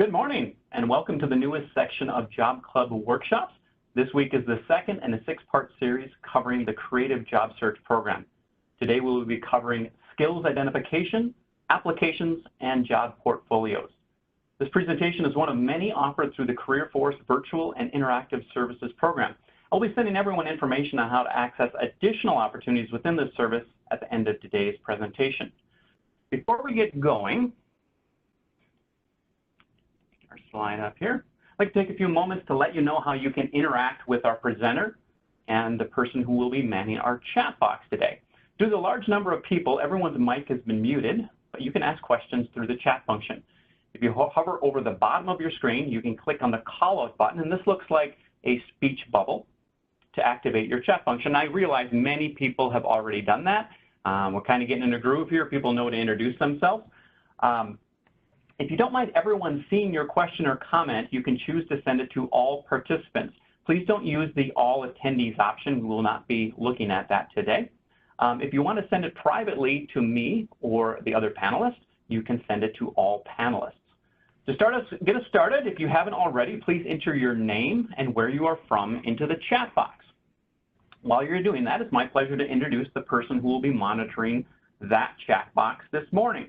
Good morning and welcome to the newest section of Job Club workshops. This week is the second in a six-part series covering the Creative Job Search program. Today we will be covering skills identification, applications, and job portfolios. This presentation is one of many offered through the CareerForce Virtual and Interactive Services program. I'll be sending everyone information on how to access additional opportunities within this service at the end of today's presentation. Before we get going, our slide up here, I'd like to take a few moments to let you know how you can interact with our presenter and the person who will be manning our chat box today. Due to the large number of people, everyone's mic has been muted, but you can ask questions through the chat function. If you hover over the bottom of your screen, you can click on the call-out button, and this looks like a speech bubble to activate your chat function. I realize many people have already done that. We're kind of getting in a groove here. People know to introduce themselves. If you don't mind everyone seeing your question or comment, you can choose to send it to all participants. Please don't use the all attendees option. We will not be looking at that today. If you want to send it privately to me or the other panelists, you can send it to all panelists. To get us started, if you haven't already, please enter your name and where you are from into the chat box. While you're doing that, it's my pleasure to introduce the person who will be monitoring that chat box this morning.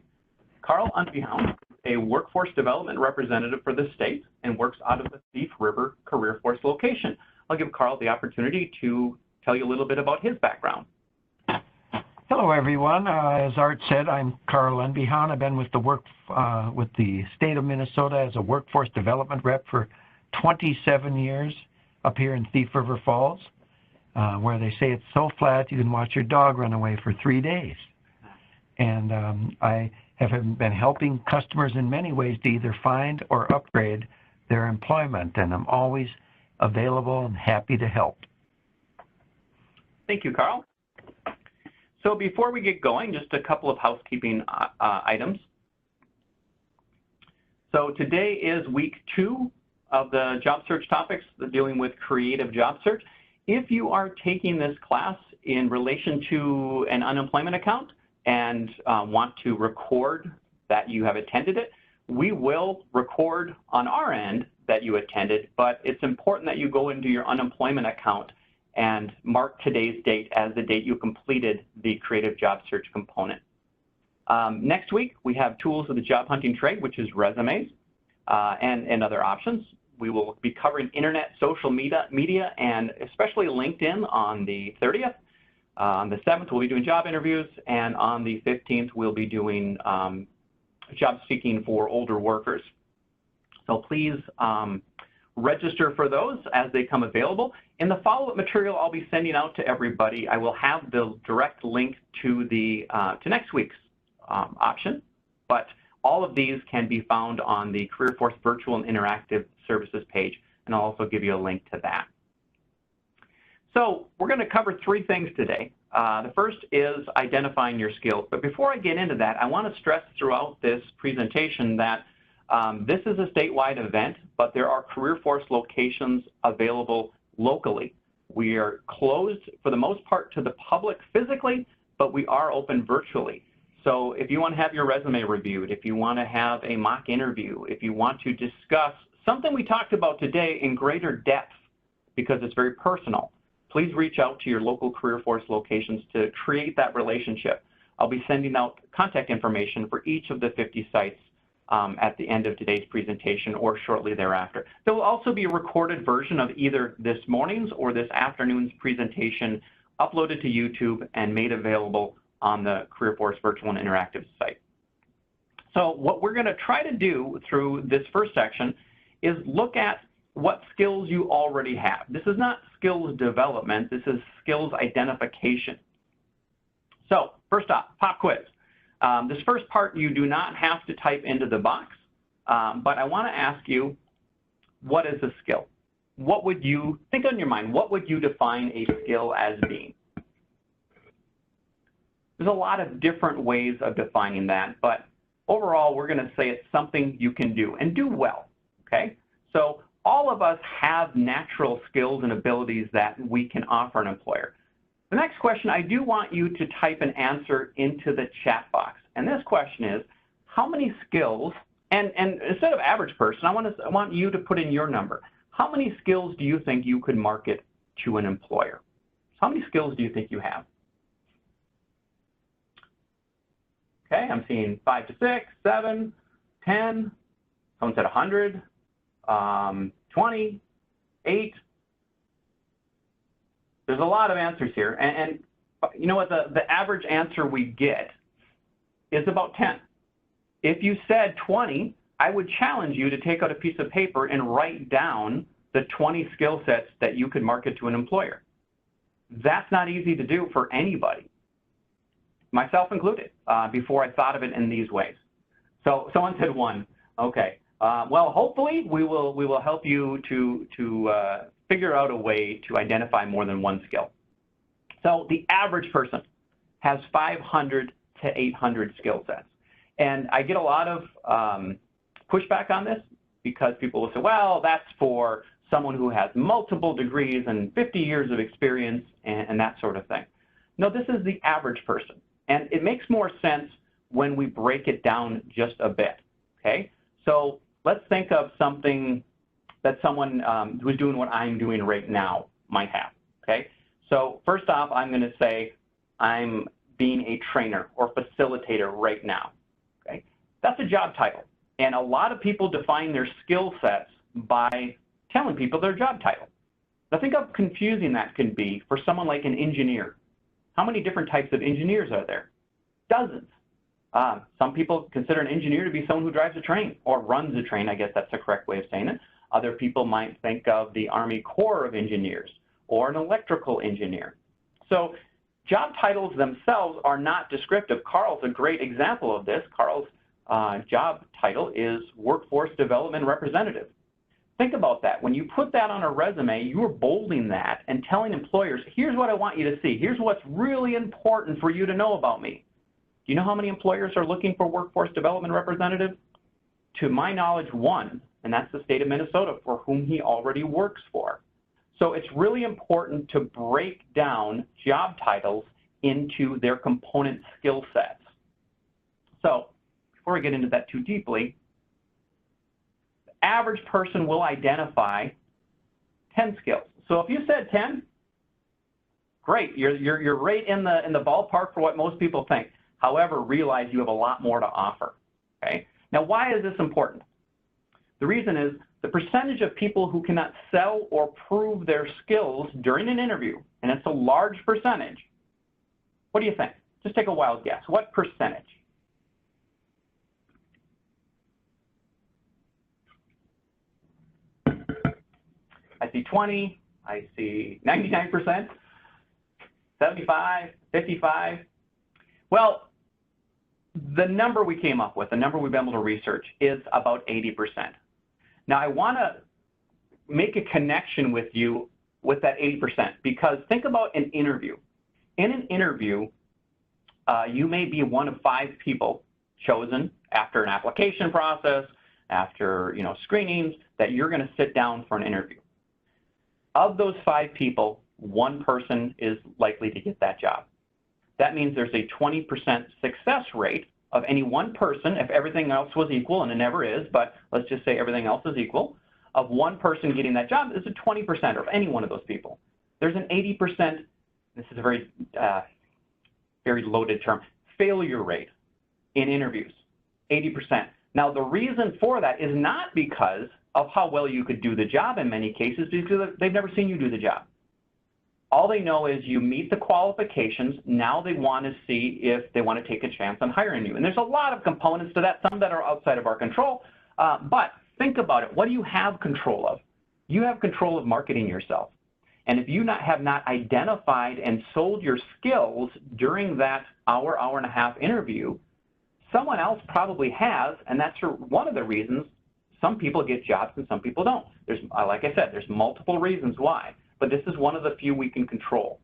Carl Untitled, a workforce development representative for the state and works out of the Thief River CareerForce location. I'll give Carl the opportunity to tell you a little bit about his background. Hello, everyone. As Art said, I'm Carl Unbehan. I've been with the state of Minnesota as a workforce development rep for 27 years up here in Thief River Falls, where they say it's so flat you can watch your dog run away for 3 days. And I have been helping customers in many ways to either find or upgrade their employment, and I'm always available and happy to help. Thank you, Carl. So before we get going, just a couple of housekeeping items. So today is week 2 of the job search topics, dealing with creative job search. If you are taking this class in relation to an unemployment account and want to record that you have attended it, we will record on our end that you attended, but it's important that you go into your unemployment account and mark today's date as the date you completed the creative job search component. Next week, we have tools of the job hunting trade, which is resumes and other options. We will be covering internet, social media, and especially LinkedIn on the 30th. On the 7th, we'll be doing job interviews, and on the 15th, we'll be doing job seeking for older workers. So please register for those as they come available. In the follow-up material I'll be sending out to everybody, I will have the direct link to the to next week's option, but all of these can be found on the CareerForce Virtual and Interactive Services page, and I'll also give you a link to that. So we're going to cover 3 things today. The first is identifying your skills. But before I get into that, I want to stress throughout this presentation that this is a statewide event, but there are CareerForce locations available locally. We are closed for the most part to the public physically, but we are open virtually. So if you want to have your resume reviewed, if you want to have a mock interview, if you want to discuss something we talked about today in greater depth because it's very personal, please reach out to your local CareerForce locations to create that relationship. I'll be sending out contact information for each of the 50 sites at the end of today's presentation or shortly thereafter. There will also be a recorded version of either this morning's or this afternoon's presentation uploaded to YouTube and made available on the CareerForce Virtual and Interactive site. So what we're going to try to do through this first section is look at what skills you already have. This is not skills development, this is skills identification. So first off, pop quiz. This first part you do not have to type into the box, but I want to ask you, what is a skill? What would you, think on your mind, what would you define a skill as being? There's a lot of different ways of defining that, but overall we're going to say it's something you can do and do well, okay? So all of us have natural skills and abilities that we can offer an employer. The next question, I do want you to type an answer into the chat box. And this question is, how many skills And instead of average person, I want you to put in your number. How many skills do you think you could market to an employer? How many skills do you think you have? Okay, I'm seeing 5 to 6, 7, 10. Someone said 100, 20, 8. There's a lot of answers here. And you know what? The average answer we get is about 10. If you said 20, I would challenge you to take out a piece of paper and write down the 20 skill sets that you could market to an employer. That's not easy to do for anybody, myself included, before I thought of it in these ways. So someone said 1. Okay. Well, hopefully we will help you to figure out a way to identify more than 1 skill. So the average person has 500 to 800 skill sets. And I get a lot of pushback on this because people will say, well, that's for someone who has multiple degrees and 50 years of experience and that sort of thing. No, this is the average person. And it makes more sense when we break it down just a bit, okay? So let's think of something that someone who's doing what I'm doing right now might have, okay? So first off, I'm going to say I'm being a trainer or facilitator right now, okay? That's a job title. And a lot of people define their skill sets by telling people their job title. Now think how confusing that can be for someone like an engineer. How many different types of engineers are there? Dozens. Some people consider an engineer to be someone who drives a train or runs a train. I guess that's the correct way of saying it. Other people might think of the Army Corps of Engineers or an electrical engineer. So job titles themselves are not descriptive. Carl's a great example of this. Carl's job title is Workforce Development Representative. Think about that. When you put that on a resume, you're bolding that and telling employers, here's what I want you to see. Here's what's really important for you to know about me. Do you know how many employers are looking for Workforce Development Representative? To my knowledge, 1, and that's the state of Minnesota, for whom he already works for. So it's really important to break down job titles into their component skill sets. So before we get into that too deeply, the average person will identify 10 skills. So if you said 10, great, you're right in the ballpark for what most people think. However, realize you have a lot more to offer, okay? Now, why is this important? The reason is the percentage of people who cannot sell or prove their skills during an interview, and it's a large percentage. What do you think? Just take a wild guess. What percentage? I see 20, I see 99%, 75, 55. Well, the number we came up with, the number we've been able to research, is about 80%. Now, I want to make a connection with you with that 80% because think about an interview. In an interview, you may be one of 5 people chosen after an application process, after screenings, that you're going to sit down for an interview. Of those 5 people, 1 person is likely to get that job. That means there's a 20% success rate of any 1 person, if everything else was equal, and it never is, but let's just say everything else is equal, of 1 person getting that job is a 20% of any one of those people. There's an 80%, this is a very, very loaded term, failure rate in interviews, 80%. Now, the reason for that is not because of how well you could do the job in many cases, because they've never seen you do the job. All they know is you meet the qualifications. Now they want to see if they want to take a chance on hiring you. And there's a lot of components to that, some that are outside of our control. But think about it. What do you have control of? You have control of marketing yourself. And if you have not identified and sold your skills during that hour, hour and a half interview, someone else probably has, and that's one of the reasons some people get jobs and some people don't. Like I said, there's multiple reasons why. But this is one of the few we can control.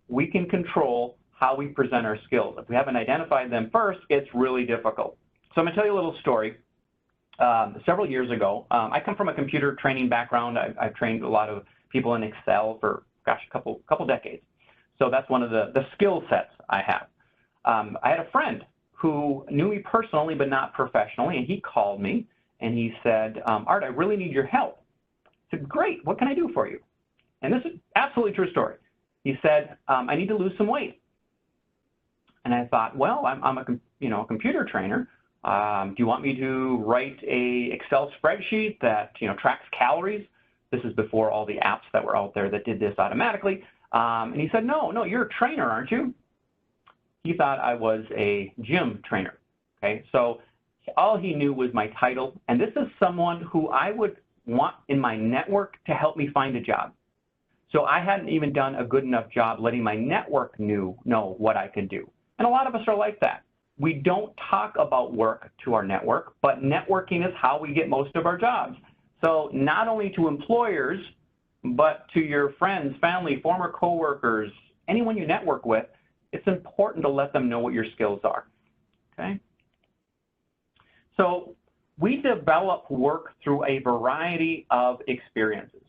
We can control how we present our skills. If we haven't identified them first, it's really difficult. So I'm going to tell you a little story. Several years ago, I come from a computer training background. I've trained a lot of people in Excel for, gosh, a couple decades. So that's one of the skill sets I have. I had a friend who knew me personally but not professionally, and he called me and he said, Art, I really need your help. I said, great, what can I do for you? And this is absolutely true story. He said, I need to lose some weight. And I thought, well, I'm a computer trainer. Do you want me to write a Excel spreadsheet that tracks calories? This is before all the apps that were out there that did this automatically. And he said, no, you're a trainer, aren't you? He thought I was a gym trainer. Okay, so all he knew was my title, and this is someone who I would want in my network to help me find a job. So I hadn't even done a good enough job letting my network know what I could do. And a lot of us are like that. We don't talk about work to our network, but networking is how we get most of our jobs. So not only to employers, but to your friends, family, former coworkers, anyone you network with, it's important to let them know what your skills are, okay? So we develop work through a variety of experiences.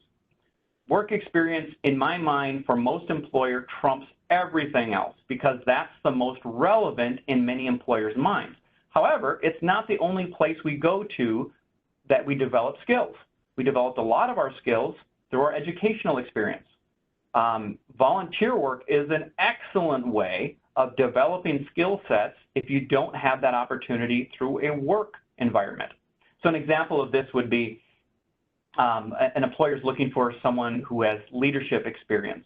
Work experience, in my mind, for most employers trumps everything else because that's the most relevant in many employers' minds. However, it's not the only place we go to that we develop skills. We developed a lot of our skills through our educational experience. Volunteer work is an excellent way of developing skill sets if you don't have that opportunity through a work environment. So an example of this would be an employer is looking for someone who has leadership experience.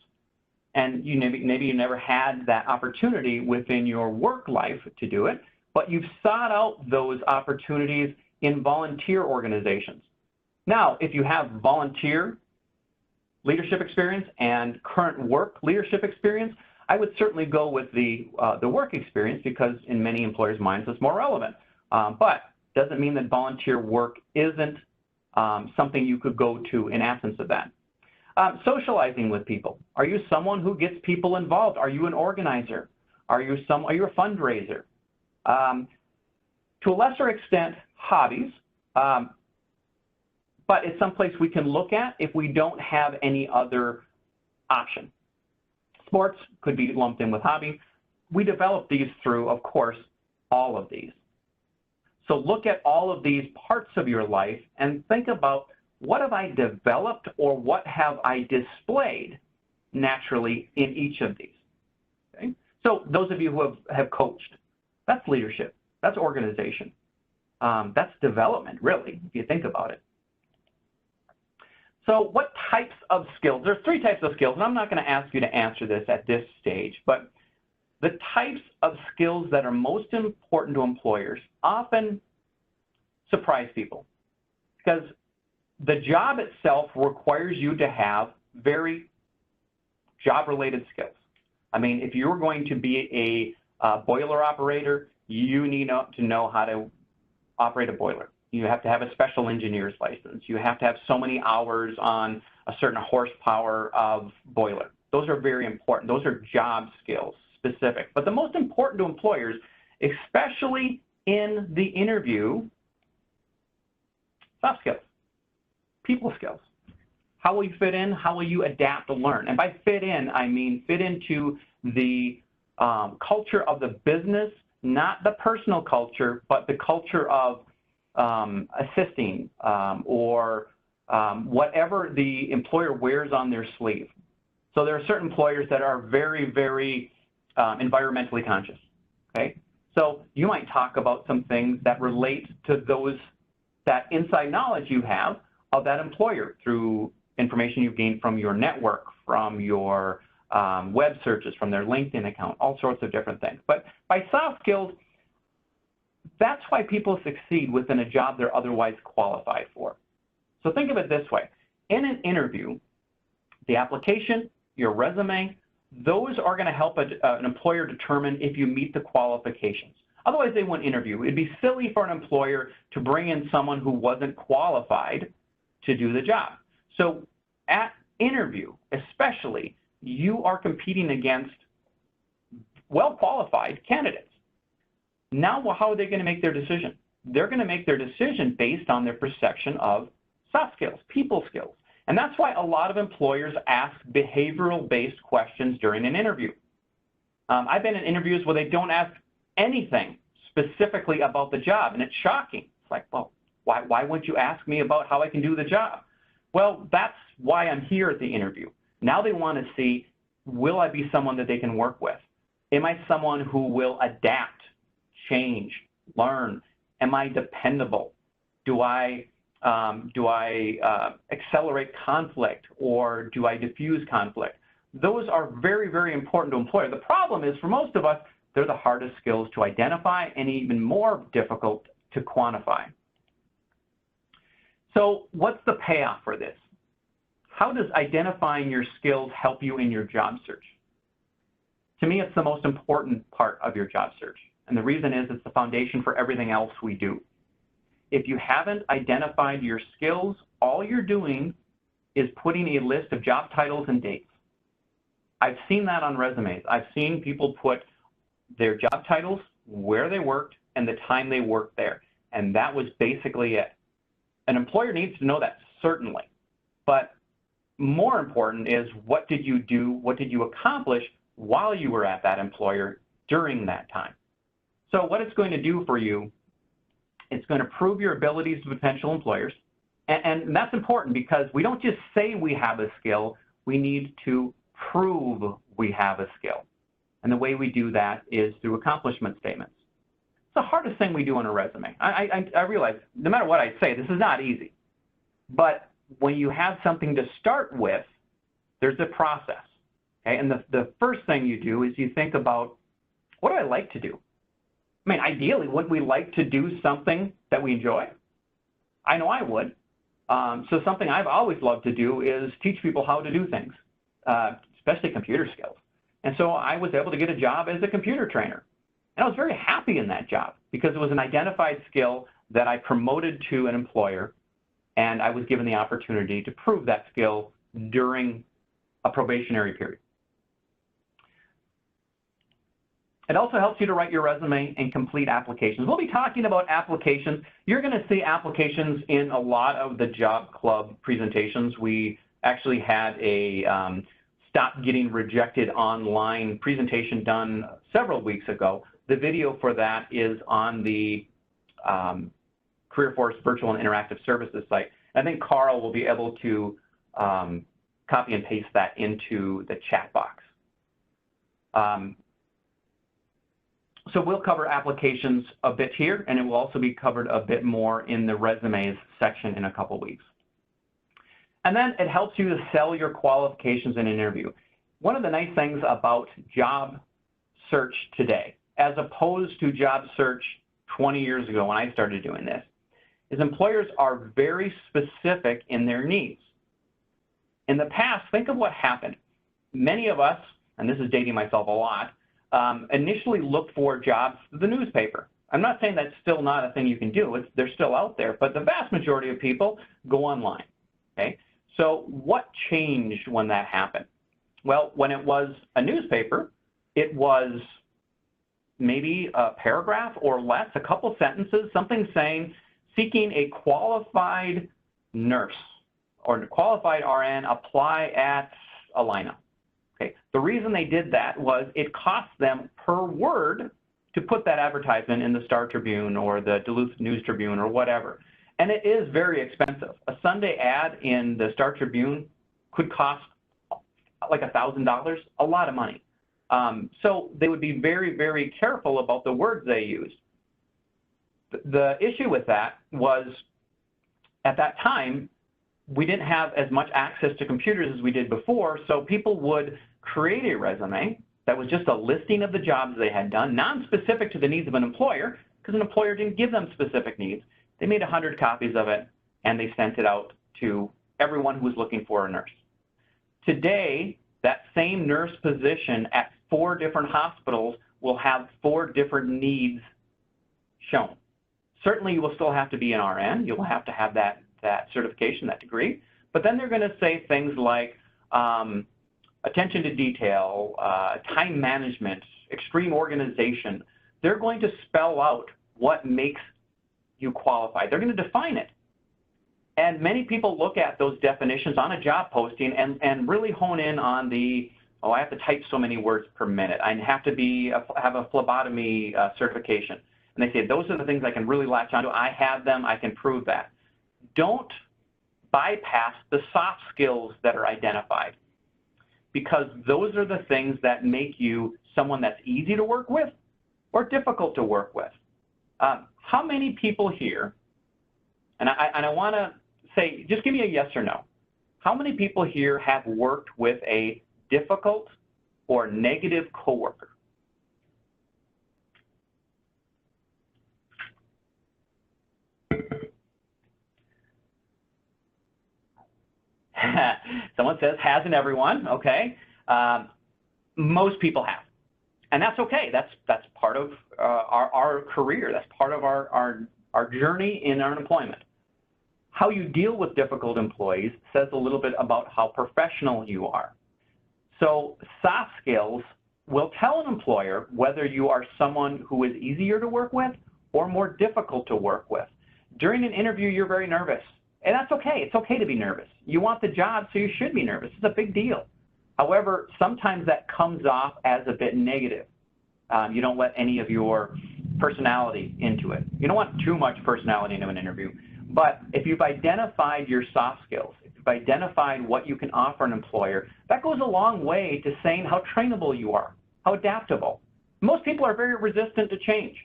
And maybe you never had that opportunity within your work life to do it, but you've sought out those opportunities in volunteer organizations. Now, if you have volunteer leadership experience and current work leadership experience, I would certainly go with the work experience because in many employers' minds it's more relevant. But doesn't mean that volunteer work isn't something you could go to in absence of that. Socializing with people. Are you someone who gets people involved? Are you an organizer? Are you a fundraiser? To a lesser extent, hobbies. But it's someplace we can look at if we don't have any other option. Sports could be lumped in with hobby. We develop these through, of course, all of these. So look at all of these parts of your life and think about what have I developed or what have I displayed naturally in each of these. Okay? So those of you who have coached, that's leadership, that's organization, that's development, really, if you think about it. So what types of skills? There's 3 types of skills, and I'm not going to ask you to answer this at this stage, but the types of skills that are most important to employers often surprise people because the job itself requires you to have very job-related skills. I mean, if you're going to be a boiler operator, you need to know how to operate a boiler. You have to have a special engineer's license. You have to have so many hours on a certain horsepower of boiler. Those are very important. Those are job skills specific. But the most important to employers, especially in the interview, soft skills, people skills. How will you fit in? How will you adapt to learn? And by fit in, I mean fit into the culture of the business, not the personal culture, but the culture of assisting or whatever the employer wears on their sleeve. So there are certain employers that are very, very environmentally conscious, okay? So you might talk about some things that relate to that inside knowledge you have of that employer through information you've gained from your network, from your web searches, from their LinkedIn account, all sorts of different things. But by soft skills, that's why people succeed within a job they're otherwise qualified for. So think of it this way. In an interview, the application, your resume, those are going to help an employer determine if you meet the qualifications. Otherwise, they won't interview. It'd be silly for an employer to bring in someone who wasn't qualified to do the job. So at interview, especially, you are competing against well-qualified candidates. Now, how are they going to make their decision? They're going to make their decision based on their perception of soft skills, people skills. And that's why a lot of employers ask behavioral-based questions during an interview. I've been in interviews where they don't ask anything specifically about the job, and it's shocking. It's like, well, why wouldn't you ask me about how I can do the job? Well, that's why I'm here at the interview. Now they want to see, will I be someone that they can work with? Am I someone who will adapt, change, learn? Am I dependable? Do I accelerate conflict, or do I diffuse conflict? Those are very, very important to employer. The problem is, for most of us, they're the hardest skills to identify and even more difficult to quantify. So what's the payoff for this? How does identifying your skills help you in your job search? To me, it's the most important part of your job search. And the reason is it's the foundation for everything else we do. If you haven't identified your skills, all you're doing is putting a list of job titles and dates. I've seen that on resumes. I've seen people put their job titles, where they worked, and the time they worked there. And that was basically it. An employer needs to know that, certainly. But more important is, what did you do, what did you accomplish while you were at that employer during that time? So what it's going to do for you, it's going to prove your abilities to potential employers. And that's important, because we don't just say we have a skill, we need to prove we have a skill. And the way we do that is through accomplishment statements. It's the hardest thing we do on a resume. I realize, no matter what I say, this is not easy. But when you have something to start with, there's a process. Okay? And the first thing you do is you think about, what do I like to do? I mean, ideally, wouldn't we like to do something that we enjoy? I know I would. So something I've always loved to do is teach people how to do things, especially computer skills. And so I was able to get a job as a computer trainer. And I was very happy in that job, because it was an identified skill that I promoted to an employer, and I was given the opportunity to prove that skill during a probationary period. It also helps you to write your resume and complete applications. We'll be talking about applications. You're going to see applications in a lot of the job club presentations. We actually had a Stop Getting Rejected Online presentation done several weeks ago. The video for that is on the CareerForce Virtual and Interactive Services site. I think Carl will be able to copy and paste that into the chat box. So we'll cover applications a bit here, and it will also be covered a bit more in the resumes section in a couple weeks. And then it helps you to sell your qualifications in an interview. One of the nice things about job search today, as opposed to job search 20 years ago when I started doing this, is employers are very specific in their needs. In the past, think of what happened. Many of us, and this is dating myself a lot, initially looked for jobs through the newspaper. I'm not saying that's still not a thing you can do. They're still out there, but the vast majority of people go online. Okay? So what changed when that happened? Well, when it was a newspaper, it was maybe a paragraph or less, a couple sentences, something saying, seeking a qualified nurse or qualified RN, apply at Alina. Okay. The reason they did that was it cost them per word to put that advertisement in the Star Tribune or the Duluth News Tribune or whatever. And it is very expensive. A Sunday ad in the Star Tribune could cost like $1,000, a lot of money. So they would be very, very careful about the words they used. The issue with that was, at that time, we didn't have as much access to computers as we did before, so people would create a resume that was just a listing of the jobs they had done, non-specific to the needs of an employer, because an employer didn't give them specific needs. They made 100 copies of it, and they sent it out to everyone who was looking for a nurse. Today, that same nurse position at 4 different hospitals will have 4 different needs shown. Certainly, you will still have to be an RN. You will have to have that certification, that degree. But then they're going to say things like attention to detail, time management, extreme organization. They're going to spell out what makes you qualified. They're going to define it. And many people look at those definitions on a job posting and really hone in on the, oh, I have to type so many words per minute. I have to have a phlebotomy certification. and they say, those are the things I can really latch onto. I have them. I can prove that. Don't bypass the soft skills that are identified, because those are the things that make you someone that's easy to work with or difficult to work with. How many people here, and I want to say, just give me a yes or no. How many people here have worked with a difficult or negative coworker? Someone says hasn't everyone, okay. Most people have. And that's okay. That's part of our career. That's part of our journey in our employment. How you deal with difficult employees says a little bit about how professional you are. So soft skills will tell an employer whether you are someone who is easier to work with or more difficult to work with. During an interview, you're very nervous. And that's okay. It's okay to be nervous. You want the job, so you should be nervous. It's a big deal. However, sometimes that comes off as a bit negative. You don't let any of your personality into it. You don't want too much personality into an interview. But if you've identified your soft skills, if you've identified what you can offer an employer, that goes a long way to saying how trainable you are, how adaptable. Most people are very resistant to change.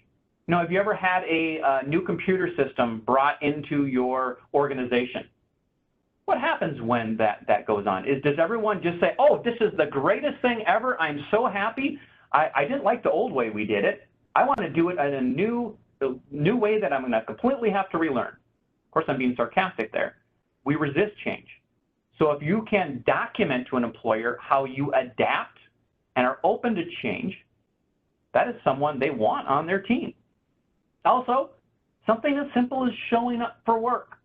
You know, have you ever had a new computer system brought into your organization? What happens when that goes on? Does everyone just say, oh, this is the greatest thing ever. I'm so happy. I didn't like the old way we did it. I want to do it in a new way that I'm going to completely have to relearn. Of course, I'm being sarcastic there. We resist change. So if you can document to an employer how you adapt and are open to change, that is someone they want on their team. Also, something as simple as showing up for work.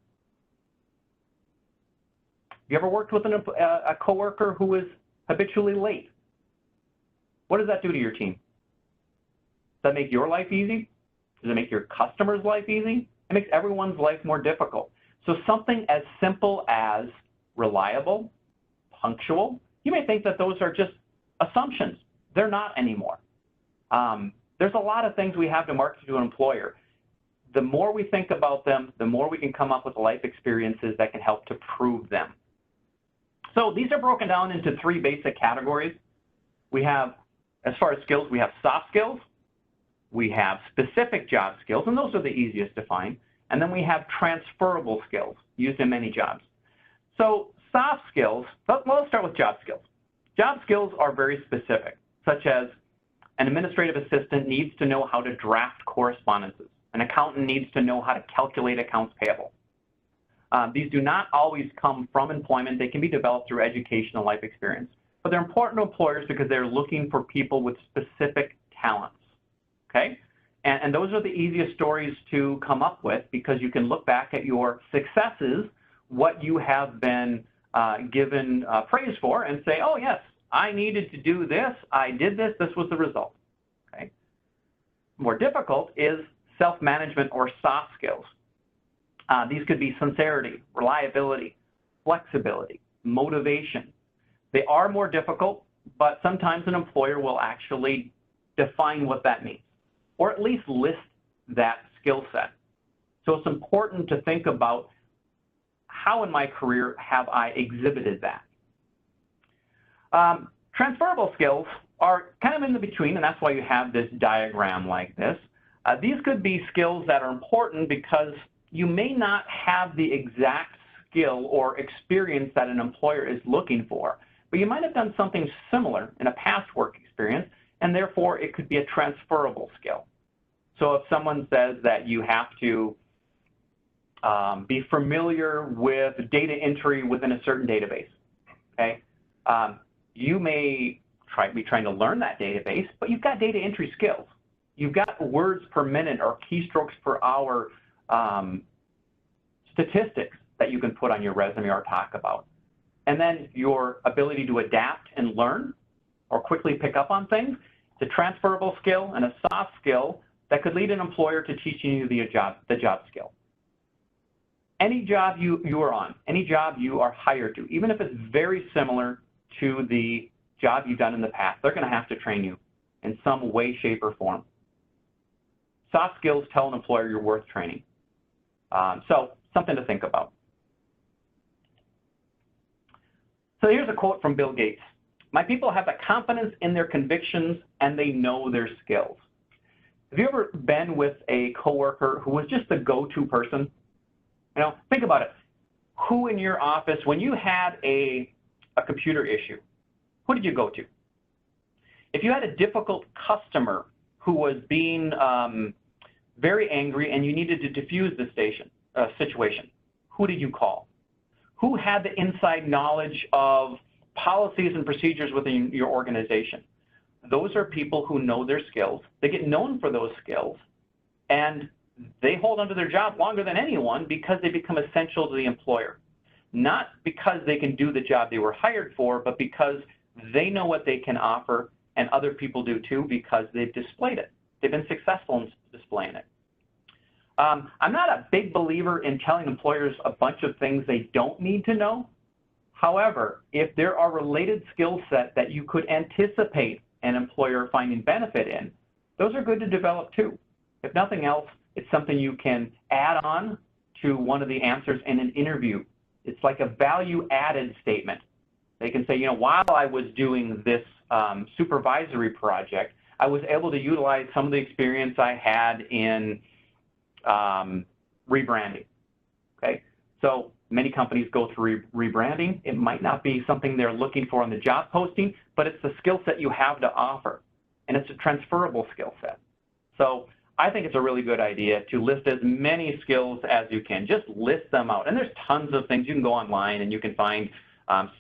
You ever worked with a coworker who is habitually late? What does that do to your team? Does that make your life easy? Does it make your customer's life easy? It makes everyone's life more difficult. So something as simple as reliable, punctual, you may think that those are just assumptions. They're not anymore. There's a lot of things we have to market to an employer. The more we think about them, the more we can come up with life experiences that can help to prove them. So these are broken down into three basic categories. We have, as far as skills, we have soft skills, we have specific job skills, and those are the easiest to find, and then we have transferable skills used in many jobs. So soft skills, let's start with job skills. Job skills are very specific, such as an administrative assistant needs to know how to draft correspondences. An accountant needs to know how to calculate accounts payable. These do not always come from employment. They can be developed through education and life experience. But they're important to employers because they're looking for people with specific talents, okay? And those are the easiest stories to come up with because you can look back at your successes, what you have been given praise for, and say, oh, yes, I needed to do this, I did this, this was the result, okay? More difficult is self-management or soft skills. These could be sincerity, reliability, flexibility, motivation. They are more difficult, but sometimes an employer will actually define what that means, or at least list that skill set. So it's important to think about how in my career have I exhibited that. Transferable skills are kind of in the between, and that's why you have this diagram like this. These could be skills that are important because you may not have the exact skill or experience that an employer is looking for, but you might have done something similar in a past work experience, and therefore it could be a transferable skill. So if someone says that you have to be familiar with data entry within a certain database, okay? You may be trying to learn that database, but you've got data entry skills. You've got words per minute or keystrokes per hour statistics that you can put on your resume or talk about. And then your ability to adapt and learn or quickly pick up on things, it's a transferable skill and a soft skill that could lead an employer to teaching you the job skill. Any job you are on, any job you are hired to, even if it's very similar to the job you've done in the past, they're going to have to train you in some way, shape, or form. soft skills tell an employer you're worth training. So something to think about. So here's a quote from Bill Gates. My people have the confidence in their convictions and they know their skills. Have you ever been with a coworker who was just the go-to person? You know, think about it. Who in your office, when you had a computer issue, who did you go to? If you had a difficult customer who was being very angry and you needed to diffuse the situation, who did you call? Who had the inside knowledge of policies and procedures within your organization? Those are people who know their skills. They get known for those skills, and they hold onto their job longer than anyone because they become essential to the employer. Not because they can do the job they were hired for, but because they know what they can offer, and other people do too because they've displayed it. They've been successful in displaying it. I'm not a big believer in telling employers a bunch of things they don't need to know. However, if there are related skill sets that you could anticipate an employer finding benefit in, those are good to develop too. If nothing else, it's something you can add on to one of the answers in an interview. It's like a value-added statement. They can say, you know, while I was doing this supervisory project, I was able to utilize some of the experience I had in rebranding. Okay, so many companies go through rebranding. It might not be something they're looking for on the job posting, but it's the skill set you have to offer, and it's a transferable skill set. So I think it's a really good idea to list as many skills as you can. Just list them out, and there's tons of things. You can go online and you can find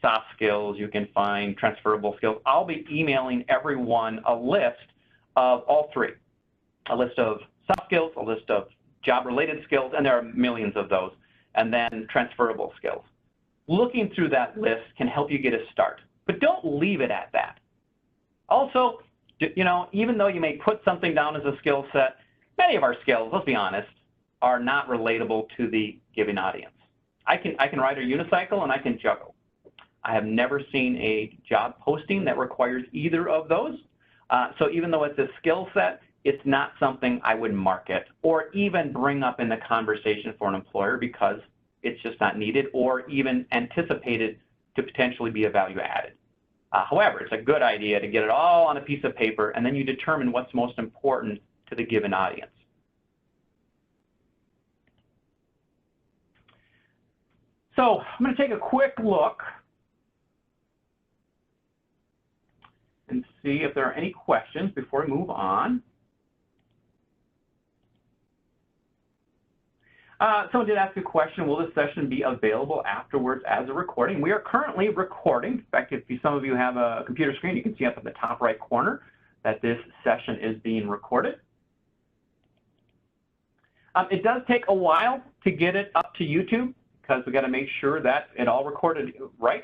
soft skills, you can find transferable skills. I'll be emailing everyone a list of all three, a list of soft skills, a list of job-related skills, and there are millions of those, and then transferable skills. Looking through that list can help you get a start, but don't leave it at that. Also, you know, even though you may put something down as a skill set, many of our skills, let's be honest, are not relatable to the given audience. I can ride a unicycle and I can juggle. I have never seen a job posting that requires either of those. So even though it's a skill set, it's not something I would market or even bring up in the conversation for an employer because it's just not needed or even anticipated to potentially be a value added. However, it's a good idea to get it all on a piece of paper and then you determine what's most important to the given audience. So I'm going to take a quick look and see if there are any questions before we move on. Someone did ask a question, will this session be available afterwards as a recording? We are currently recording. In fact, if some of you have a computer screen, you can see up in the top right corner that this session is being recorded. It does take a while to get it up to YouTube because we got to make sure that it all recorded right.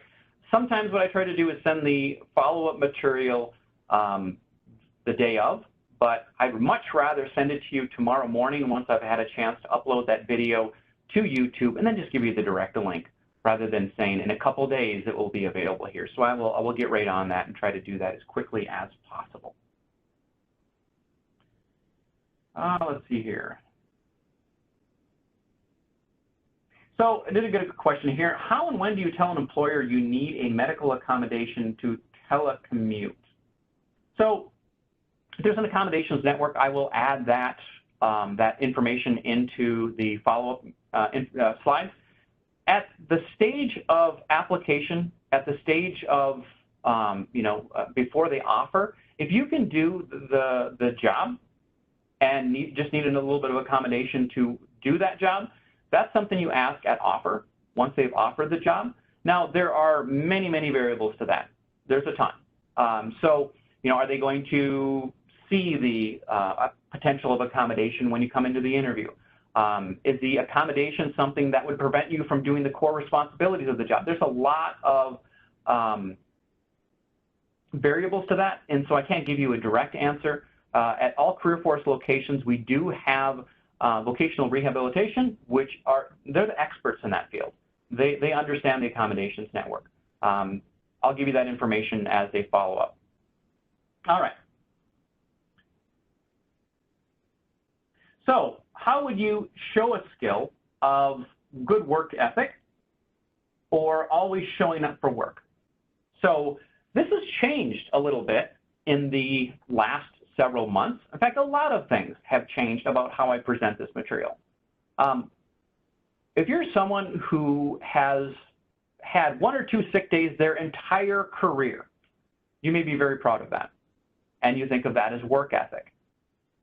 Sometimes what I try to do is send the follow-up material the day of, but I'd much rather send it to you tomorrow morning once I've had a chance to upload that video to YouTube and then just give you the direct link rather than saying in a couple days it will be available here. So I will get right on that and try to do that as quickly as possible. Let's see here. So I did a good question here. How and when do you tell an employer you need a medical accommodation to telecommute? So if there's an accommodations network, I will add that, that information into the follow-up slides. At the stage of application, at the stage of, before they offer, if you can do the job and just need a little bit of accommodation to do that job, that's something you ask at offer once they've offered the job. Now, there are many, many variables to that. There's a ton. So, are they going to see the potential of accommodation when you come into the interview? Is the accommodation something that would prevent you from doing the core responsibilities of the job? There's a lot of variables to that, and so I can't give you a direct answer. At all Career Force locations, we do have vocational rehabilitation, which they're the experts in that field. They understand the accommodations network. I'll give you that information as they follow up. All right. So how would you show a skill of good work ethic or always showing up for work? So this has changed a little bit in the last several months. In fact, a lot of things have changed about how I present this material. If you're someone who has had 1 or 2 sick days their entire career, you may be very proud of that. And you think of that as work ethic.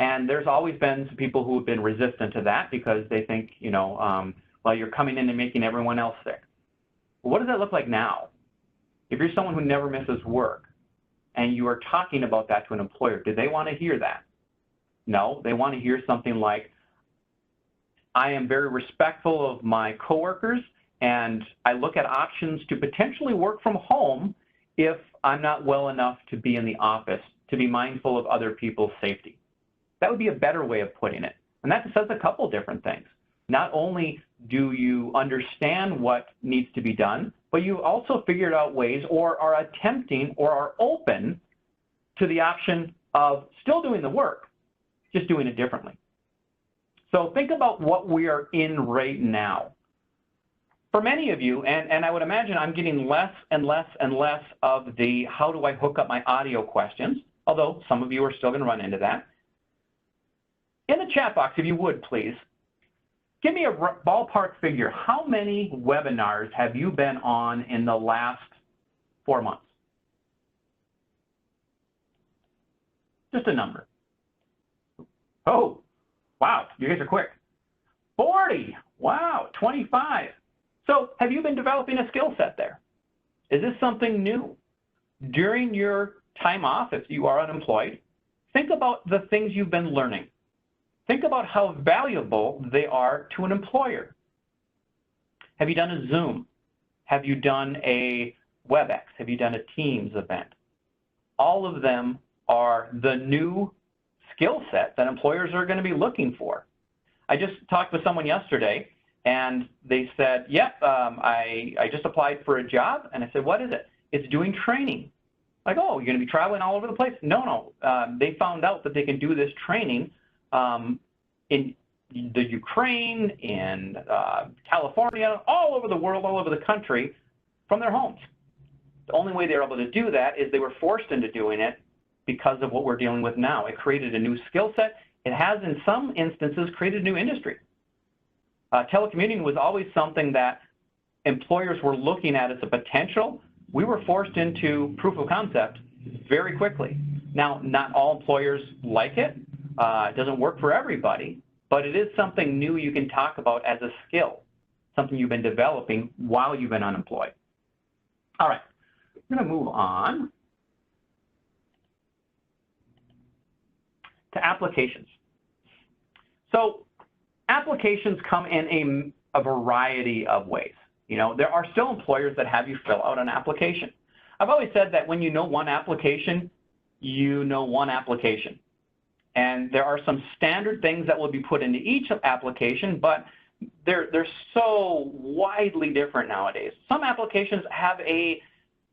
And there's always been some people who have been resistant to that because they think, you know, well, you're coming in and making everyone else sick. Well, what does that look like now? If you're someone who never misses work and you are talking about that to an employer, do they want to hear that? No, they want to hear something like, I am very respectful of my coworkers and I look at options to potentially work from home if I'm not well enough to be in the office, to be mindful of other people's safety. That would be a better way of putting it. And that says a couple different things. Not only do you understand what needs to be done, but you've also figured out ways or are attempting or are open to the option of still doing the work, just doing it differently. So think about what we are in right now. For many of you, and I would imagine I'm getting less and less and less of the how do I hook up my audio questions, although some of you are still going to run into that. In the chat box, if you would, please, give me a ballpark figure. How many webinars have you been on in the last 4 months? Just a number. Oh, wow, you guys are quick. 40, wow, 25. So have you been developing a skill set there? Is this something new? During your time off, if you are unemployed, think about the things you've been learning. Think about how valuable they are to an employer. Have you done a Zoom? Have you done a WebEx? Have you done a Teams event? All of them are the new skill set that employers are going to be looking for. I just talked with someone yesterday and they said, yep, I just applied for a job. And I said, what is it? It's doing training. Like, oh, you're going to be traveling all over the place? No. They found out that they can do this training in the Ukraine, in California, all over the world, all over the country, from their homes. The only way they were able to do that is they were forced into doing it because of what we're dealing with now. It created a new skill set. It has, in some instances, created a new industry. Telecommuting was always something that employers were looking at as a potential. We were forced into proof of concept very quickly. Now, not all employers like it. It doesn't work for everybody, but it is something new you can talk about as a skill, something you've been developing while you've been unemployed. All right, I'm going to move on to applications. So applications come in a variety of ways. You know, there are still employers that have you fill out an application. I've always said that when you know one application, you know one application. And there are some standard things that will be put into each application, but they're so widely different nowadays. Some applications have a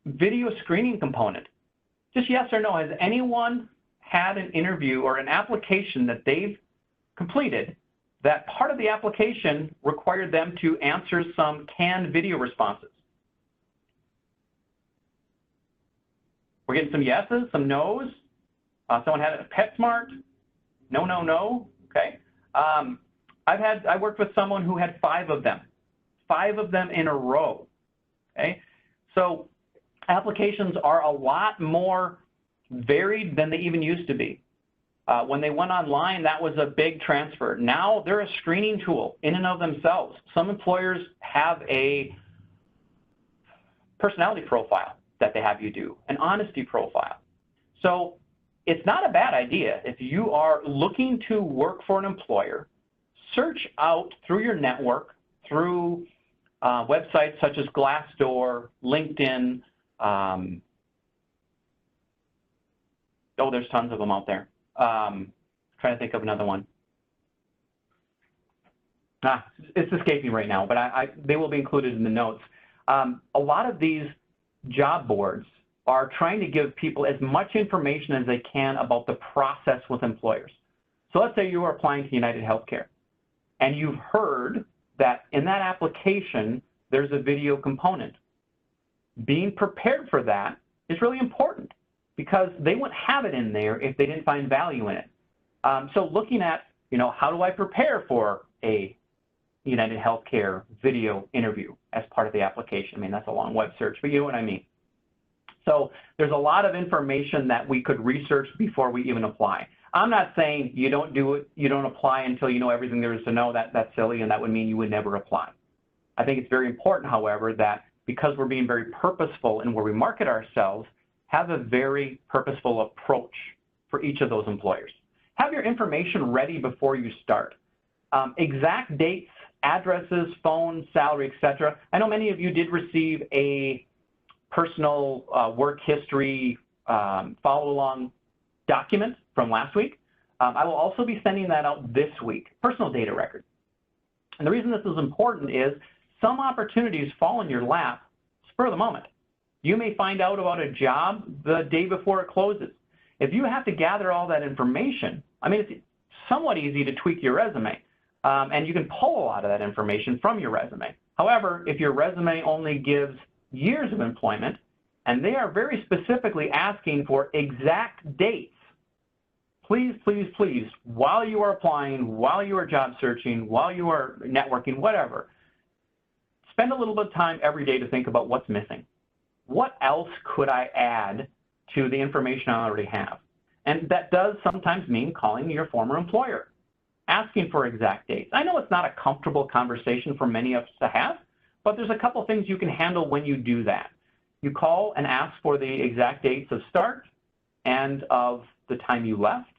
video screening component. Just yes or no, has anyone had an interview or an application that they've completed that part of the application required them to answer some canned video responses? We're getting some yeses, some nos. Someone had a PetSmart. No. Okay. I worked with someone who had 5 of them in a row. Okay. So applications are a lot more varied than they even used to be. When they went online, that was a big transfer. Now they're a screening tool in and of themselves. Some employers have a personality profile that they have you do, an honesty profile. So it's not a bad idea. If you are looking to work for an employer, search out through your network, through websites such as Glassdoor, LinkedIn. There's tons of them out there. Trying to think of another one. It's escaping right now, but they will be included in the notes. A lot of these job boards are trying to give people as much information as they can about the process with employers. So let's say you are applying to United Healthcare, and you've heard that in that application, there's a video component. Being prepared for that is really important because they wouldn't have it in there if they didn't find value in it. So looking at, how do I prepare for a United Healthcare video interview as part of the application? I mean, that's a long web search, but you know what I mean. So there's a lot of information that we could research before we even apply. I'm not saying you don't do it, you don't apply until you know everything there is to know. That's silly, and that would mean you would never apply. I think it's very important, however, that because we're being very purposeful in where we market ourselves, have a very purposeful approach for each of those employers. Have your information ready before you start. Exact dates, addresses, phone, salary, etc. I know many of you did receive a personal work history follow-along document from last week. I will also be sending that out this week, personal data record. And the reason this is important is some opportunities fall in your lap spur of the moment. You may find out about a job the day before it closes. If you have to gather all that information, I mean, it's somewhat easy to tweak your resume, and you can pull a lot of that information from your resume. However, if your resume only gives years of employment, and they are very specifically asking for exact dates, please, please, please, while you are applying, while you are job searching, while you are networking, whatever, spend a little bit of time every day to think about what's missing. What else could I add to the information I already have? And that does sometimes mean calling your former employer, asking for exact dates. I know it's not a comfortable conversation for many of us to have, but there's a couple things you can handle when you do that. You call and ask for the exact dates of start and of the time you left.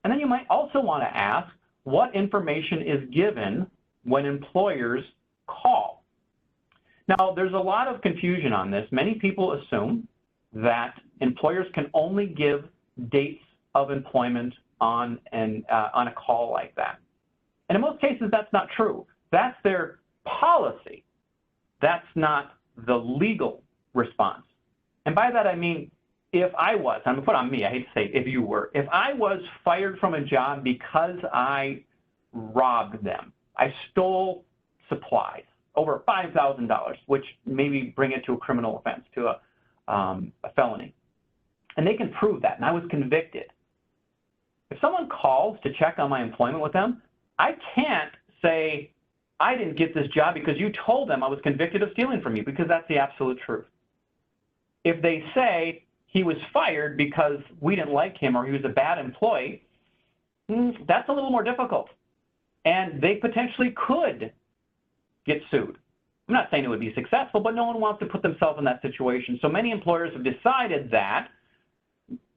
And then you might also want to ask what information is given when employers call. Now, there's a lot of confusion on this. Many people assume that employers can only give dates of employment on a call like that. And in most cases, that's not true. That's their policy. That's not the legal response. And by that, I mean, if I was, I'm going to put on me, I hate to say if you were, if I was fired from a job because I robbed them, I stole supplies, over $5,000, which maybe bring it to a criminal offense, to a felony. And they can prove that, and I was convicted. If someone calls to check on my employment with them, I can't say, I didn't get this job because you told them I was convicted of stealing from you, because that's the absolute truth. If they say he was fired because we didn't like him or he was a bad employee, that's a little more difficult. And they potentially could get sued. I'm not saying it would be successful, but no one wants to put themselves in that situation. So many employers have decided that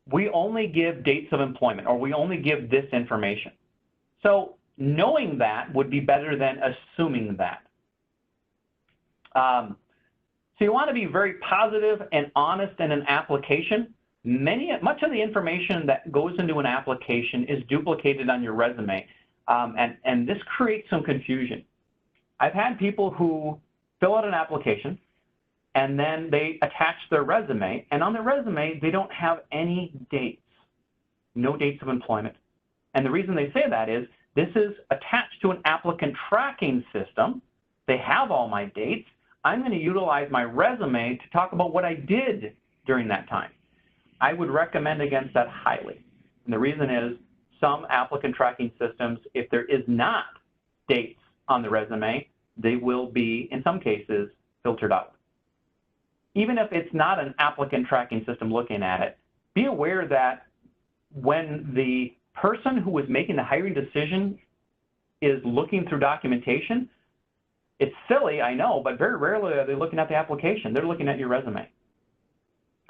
we only give dates of employment, or we only give this information. So knowing that would be better than assuming that. So you want to be very positive and honest in an application. Much of the information that goes into an application is duplicated on your resume, and this creates some confusion. I've had people who fill out an application, and then they attach their resume, and on their resume, they don't have any dates, no dates of employment. And the reason they say that is this is attached to an applicant tracking system. They have all my dates. I'm going to utilize my resume to talk about what I did during that time. I would recommend against that highly. And the reason is some applicant tracking systems, if there is not dates on the resume, they will be, in some cases, filtered out. Even if it's not an applicant tracking system looking at it, be aware that when the person who is making the hiring decision is looking through documentation, it's silly, I know, but very rarely are they looking at the application. They're looking at your resume.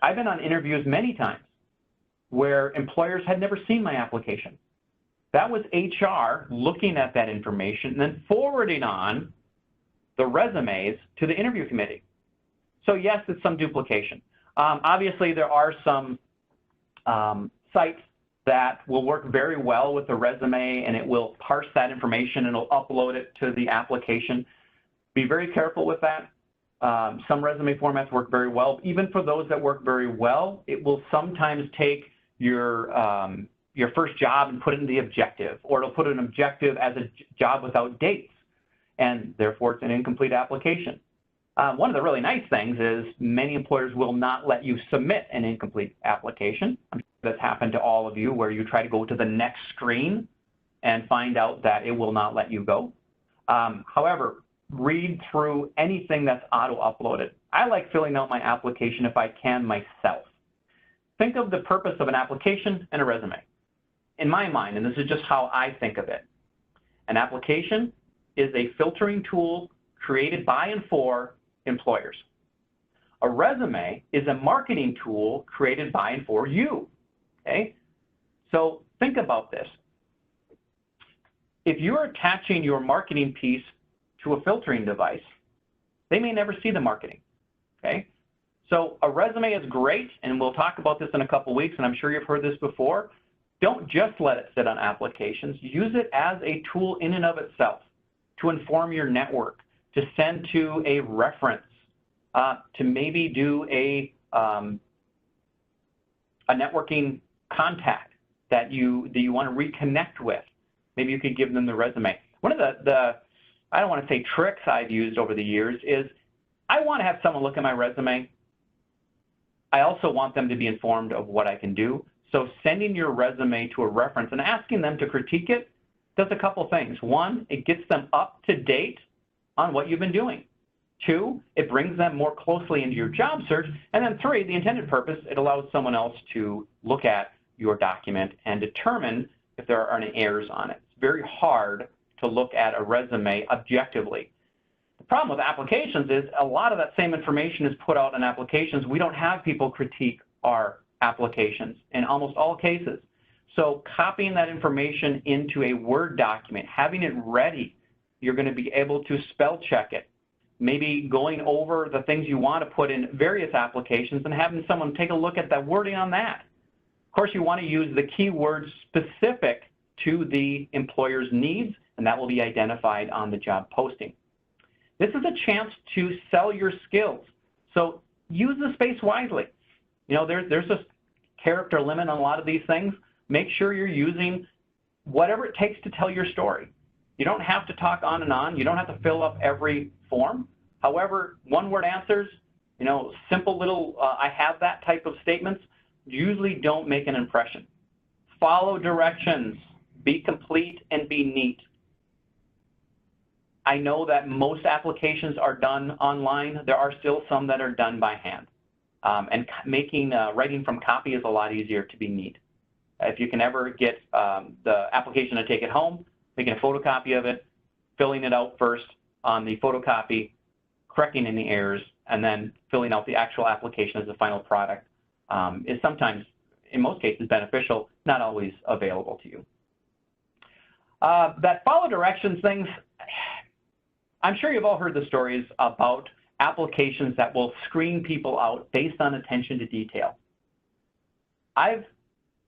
I've been on interviews many times where employers had never seen my application. That was HR looking at that information and then forwarding on the resumes to the interview committee. So yes, it's some duplication. Obviously, there are some sites that will work very well with the resume, and it will parse that information and it'll upload it to the application. Be very careful with that. Some resume formats work very well. Even for those that work very well, it will sometimes take your your first job and put in the objective, or it'll put an objective as a job without dates, and therefore it's an incomplete application. One of the really nice things is many employers will not let you submit an incomplete application. I'm sure that's happened to all of you where you try to go to the next screen and find out that it will not let you go. However, read through anything that's auto-uploaded. I like filling out my application if I can myself. Think of the purpose of an application and a resume. In my mind, and this is just how I think of it, an application is a filtering tool created by and for employers. A resume is a marketing tool created by and for you, okay? So think about this. If you're attaching your marketing piece to a filtering device, they may never see the marketing, okay? So a resume is great, and we'll talk about this in a couple weeks, and I'm sure you've heard this before. Don't just let it sit on applications. Use it as a tool in and of itself to inform your network, to send to a reference, to maybe do a networking contact that you want to reconnect with. Maybe you could give them the resume. One of the I don't want to say tricks I've used over the years is I want to have someone look at my resume. I also want them to be informed of what I can do. So sending your resume to a reference and asking them to critique it does a couple things. One, it gets them up to date on what you've been doing. Two, it brings them more closely into your job search. And then three, the intended purpose, it allows someone else to look at your document and determine if there are any errors on it. It's very hard to look at a resume objectively. The problem with applications is a lot of that same information is put out in applications. We don't have people critique our applications in almost all cases. So copying that information into a Word document, having it ready, you're going to be able to spell check it. Maybe going over the things you want to put in various applications and having someone take a look at that wording on that. Of course, you want to use the keywords specific to the employer's needs, and that will be identified on the job posting. This is a chance to sell your skills. So use the space wisely. You know, there's a character limit on a lot of these things. Make sure you're using whatever it takes to tell your story. You don't have to talk on and on. You don't have to fill up every form. However, one-word answers, you know, simple little I have that type of statements usually don't make an impression. Follow directions. Be complete and be neat. I know that most applications are done online. There are still some that are done by hand. And writing from copy is a lot easier to be neat. If you can ever get the application to take it home, making a photocopy of it, filling it out first on the photocopy, correcting any errors, and then filling out the actual application as the final product is sometimes, in most cases, beneficial, not always available to you. That follow directions things, I'm sure you've all heard the stories about applications that will screen people out based on attention to detail. I've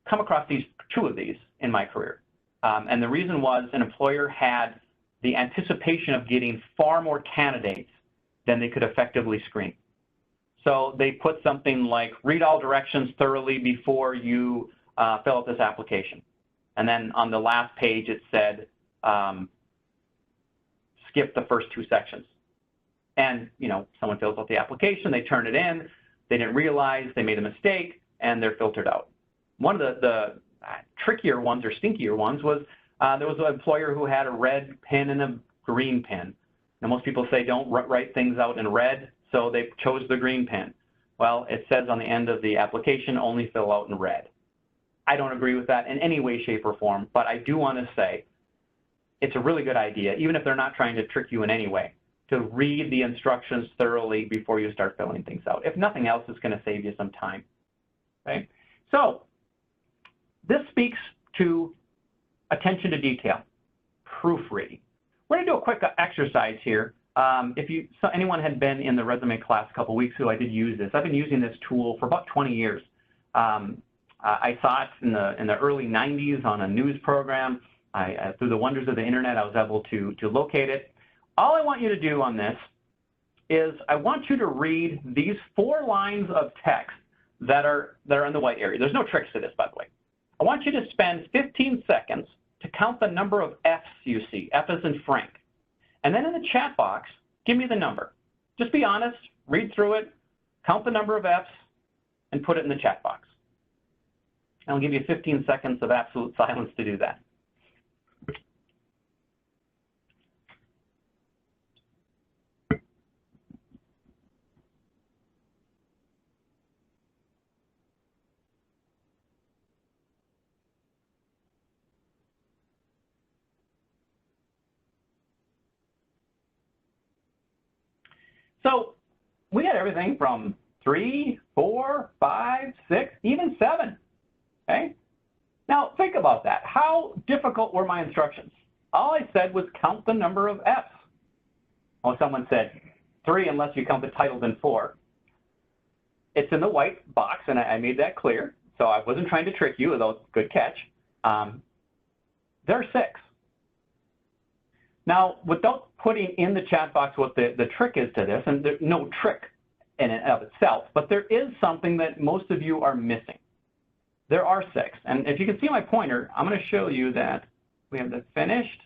come across two of these in my career. And the reason was an employer had the anticipation of getting far more candidates than they could effectively screen. So they put something like, read all directions thoroughly before you fill out this application. And then on the last page it said, skip the first two sections. And, you know, someone fills out the application, they turn it in, they didn't realize they made a mistake, and they're filtered out. One of the trickier ones or stinkier ones was there was an employer who had a red pen and a green pen. Now, most people say don't write things out in red, so they chose the green pen. Well, it says on the end of the application, only fill out in red. I don't agree with that in any way, shape, or form, but I do want to say it's a really good idea, even if they're not trying to trick you in any way, to read the instructions thoroughly before you start filling things out. If nothing else, it's going to save you some time. Okay? So this speaks to attention to detail, proofreading. We're going to do a quick exercise here. If anyone had been in the resume class a couple weeks ago, I did use this. I've been using this tool for about 20 years. I saw it in the early 90s on a news program. Through the wonders of the internet, I was able to locate it. All I want you to do on this is I want you to read these 4 lines of text that are in the white area. There's no tricks to this, by the way. I want you to spend 15 seconds to count the number of F's you see. F as in Frank. And then in the chat box, give me the number. Just be honest, read through it, count the number of F's, and put it in the chat box. And I'll give you 15 seconds of absolute silence to do that. So we had everything from 3, 4, 5, 6, even 7. Okay? Now think about that. How difficult were my instructions? All I said was count the number of F's. Well, someone said 3 unless you count the titles in 4. It's in the white box, and I made that clear. So I wasn't trying to trick you, although good catch. There are 6. Now, without putting in the chat box what the trick is to this, and there's no trick in and of itself, but there is something that most of you are missing. There are 6. And if you can see my pointer, I'm going to show you that we have the finished,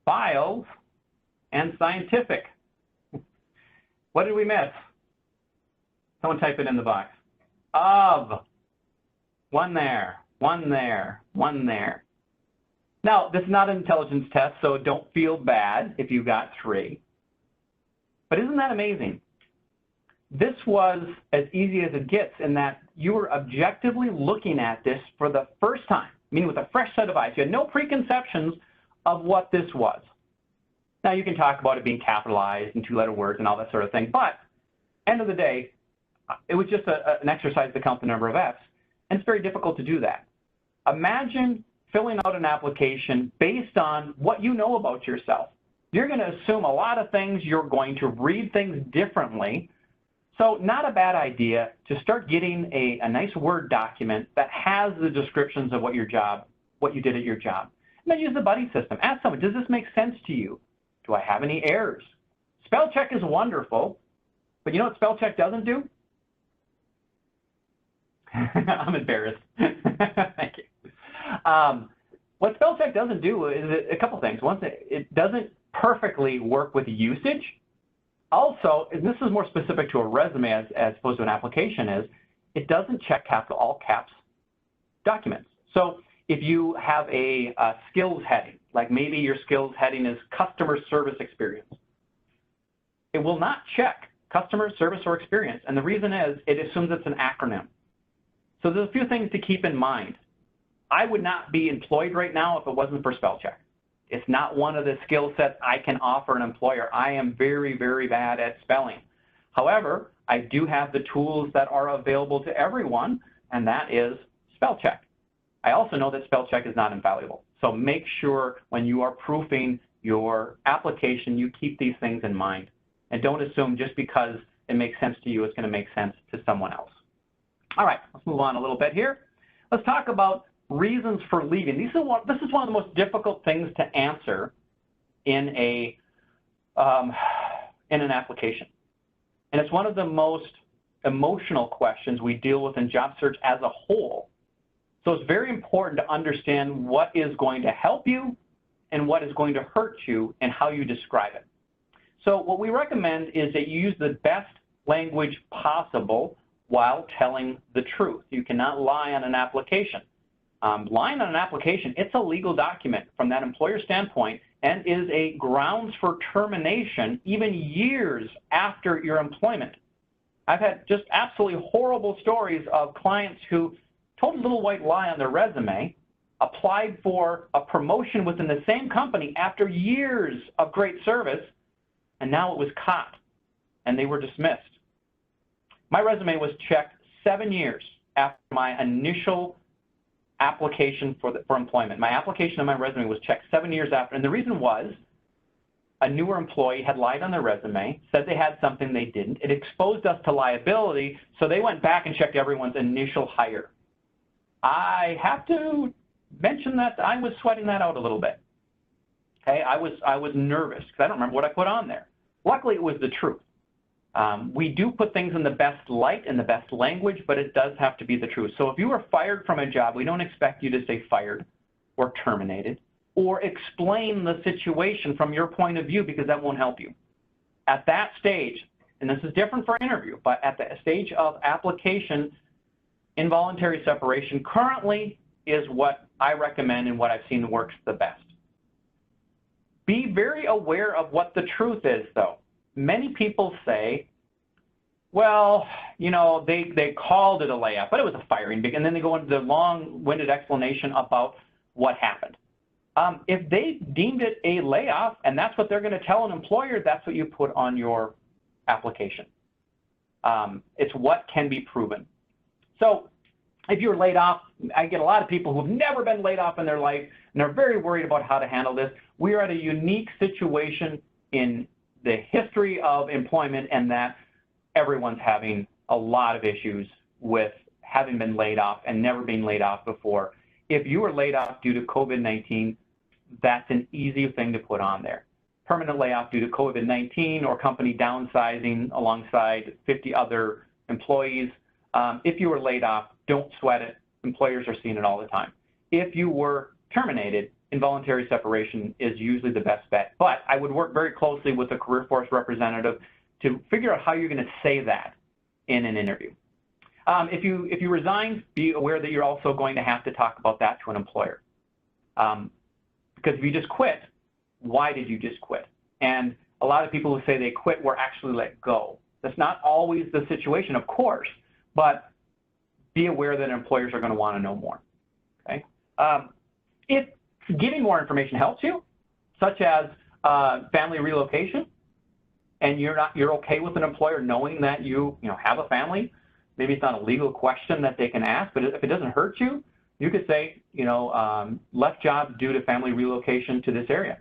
files, and scientific. What did we miss? Someone type it in the box. Of. 1 there, 1 there, 1 there. Now, this is not an intelligence test, so don't feel bad if you got 3. But isn't that amazing? This was as easy as it gets in that you were objectively looking at this for the first time, meaning with a fresh set of eyes. You had no preconceptions of what this was. Now, you can talk about it being capitalized and 2-letter words and all that sort of thing, but end of the day, it was just an exercise to count the number of F's, and it's very difficult to do that. Imagine filling out an application based on what you know about yourself. You're going to assume a lot of things. You're going to read things differently. So not a bad idea to start getting a nice Word document that has the descriptions of what you did at your job. And then use the buddy system. Ask someone, does this make sense to you? Do I have any errors? Spell check is wonderful, but you know what spell check doesn't do? I'm embarrassed. Thank you. What spell check doesn't do is a couple things. One, it doesn't perfectly work with usage. Also, and this is more specific to a resume as opposed to an application, is it doesn't check all caps documents. So if you have a skills heading, like maybe your skills heading is customer service experience, it will not check customer service or experience. And the reason is it assumes it's an acronym. So there's a few things to keep in mind. I would not be employed right now if it wasn't for spell check. It's not one of the skill sets I can offer an employer. I am very, very bad at spelling. However, I do have the tools that are available to everyone, and that is spell check. I also know that spell check is not invaluable. So make sure when you are proofing your application, you keep these things in mind. And don't assume just because it makes sense to you, it's going to make sense to someone else. All right, let's move on a little bit here. Let's talk about reasons for leaving. This is one of the most difficult things to answer in an application. And it's one of the most emotional questions we deal with in job search as a whole. So it's very important to understand what is going to help you and what is going to hurt you and how you describe it. So what we recommend is that you use the best language possible while telling the truth. You cannot lie on an application. Lying on an application, it's a legal document from that employer standpoint and is a grounds for termination even years after your employment. I've had just absolutely horrible stories of clients who told a little white lie on their resume, applied for a promotion within the same company after years of great service, and now it was caught and they were dismissed. My resume was checked 7 years after my initial application for employment. My application on my resume was checked 7 years after, and the reason was a newer employee had lied on their resume, said they had something they didn't. It exposed us to liability, so they went back and checked everyone's initial hire. I have to mention that I was sweating that out a little bit. Okay, I was nervous because I don't remember what I put on there. Luckily, it was the truth. We do put things in the best light and the best language, but it does have to be the truth. So if you were fired from a job, we don't expect you to say fired or terminated or explain the situation from your point of view, because that won't help you. At that stage, and this is different for interview, but at the stage of application, involuntary separation currently is what I recommend and what I've seen works the best. Be very aware of what the truth is, though. Many people say, well, you know, they called it a layoff, but it was a firing, and then they go into the long-winded explanation about what happened. If they deemed it a layoff and that's what they're going to tell an employer, that's what you put on your application. It's what can be proven. So if you're laid off, I get a lot of people who've never been laid off in their life, and they're very worried about how to handle this. We are at a unique situation in the history of employment, and that everyone's having a lot of issues with having been laid off and never being laid off before. If you were laid off due to COVID-19, that's an easy thing to put on there. Permanent layoff due to COVID-19 or company downsizing alongside 50 other employees. If you were laid off, don't sweat it. Employers are seeing it all the time. If you were terminated, involuntary separation is usually the best bet. But I would work very closely with a career force representative to figure out how you're going to say that in an interview. If you resign, be aware that you're also going to have to talk about that to an employer. Because if you just quit, why did you just quit? And a lot of people who say they quit were actually let go. That's not always the situation, of course, but be aware that employers are going to want to know more. Okay? If getting more information helps you, such as family relocation, and you're okay with an employer knowing that you have a family, maybe it's not a legal question that they can ask, but if it doesn't hurt you, you could say, left job due to family relocation to this area.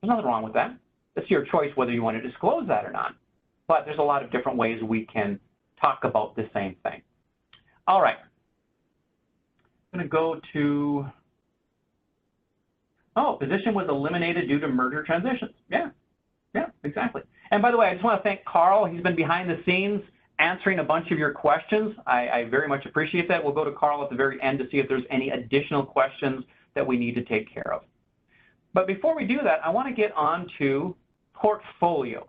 There's nothing wrong with that. It's your choice whether you want to disclose that or not. But there's a lot of different ways we can talk about the same thing. All right. I'm going to go to, position was eliminated due to merger transitions. Yeah, exactly. And by the way, I just want to thank Carl. He's been behind the scenes answering a bunch of your questions. I very much appreciate that. We'll go to Carl at the very end to see if there's any additional questions that we need to take care of. But before we do that, I want to get on to portfolios.